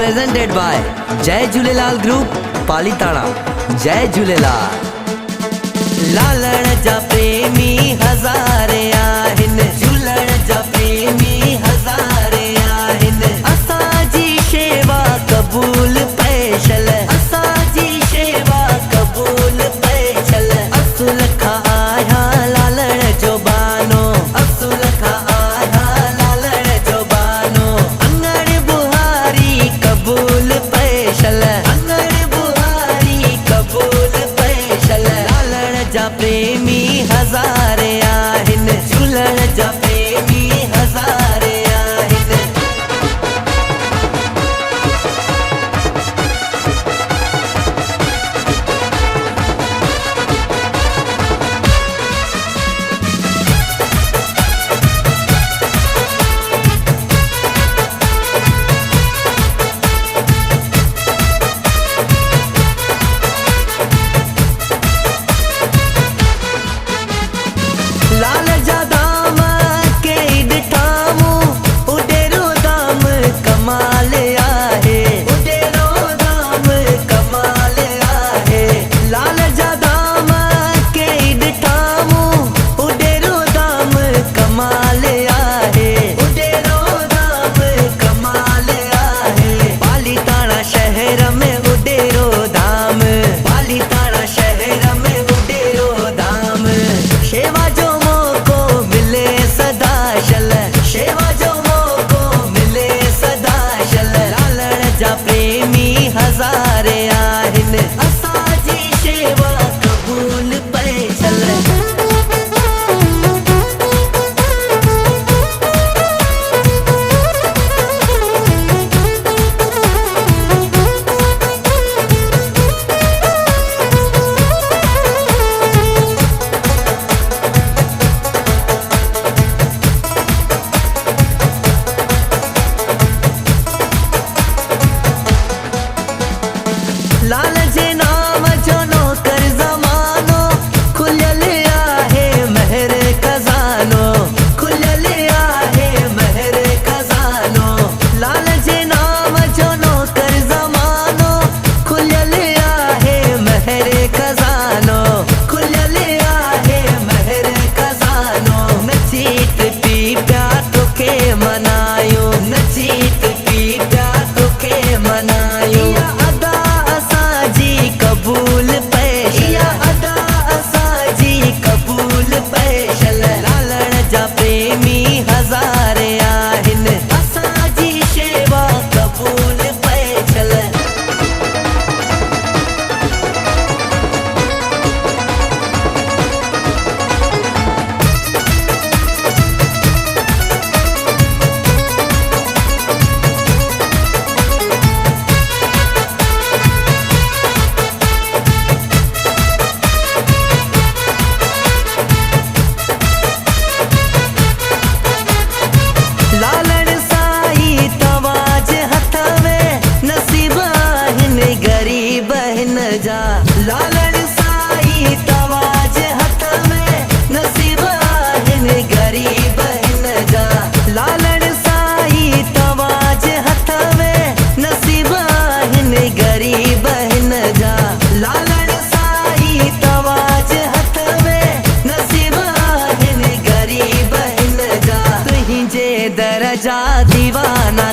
presented by जय Jhulelal group Palitana. जय झूलेलाल। लालण जा प्रेमी हज़ारे आहिनि, झूलण जा प्रेमी हज़ारे आहिनि। असांजी शेवा क़बूल पैशल, असांजी शेवा क़बूल पैशल। असुल खां आया लालण जो बानो, असुल खां आया लालण जो बानो। अंगण बुहारी क़बूल पैशल, अंगण बुहारी क़बूल पैशल। लालण जा प्रेमी हज़ारे आहिनि, झूलण जा प्रेमी हज़ारे आहिनि। लाल जा दाम के ॾिठामूं, उडेरो दाम कमाल आहे, उडेरो दाम कमाल आहे। लाल जा दाम के ॾिठामूं, उडेरो दाम कमाल आहे, उडेरो दाम कमाल आहे। पालीताणा शहर में उडेरो दाम, पालीताणा शहर में उडेरो दाम। शेवा जो मौको मिले सदा शल, शेवा जो मौको मिले सदा शल। लालण जा प्रेमी हज़ारे आहिनि, असांजी शेवा क़बूल पैशल। लाल जे नाम जो नौकर ज़मानो, खुलियल आहे महर खज़ानो, खुलियल आहे महर खज़ानो। लाल जे नाम जो नौकर ज़मानो, खुलियल आहे महर खज़ानो, खुलियल आहे महर खज़ानो। नचीत पी पिया तोखे मनायो, नचीत पी पिया तोखे मनायो। क़बूल पैशल, अदा असांजी क़बूल पैशल। लालण जा प्रेमी हज़ारे आहिनि, असांजी शेवा क़बूल पैशल। लालण साईं तवाज हथ में, नसीब आहिनि ग़रीब हिन जा। लालण साईं तवाज हथ में, नसीब आहिनि ग़रीब हिन जा। लालण साईं तवाज हथ में, नसीब आहिनि ग़रीब हिन जा। लालण साईं तवाज हथ में, नसीब आहिनि ग़रीब हिन जा। तुंहिंजे दर जा दीवाना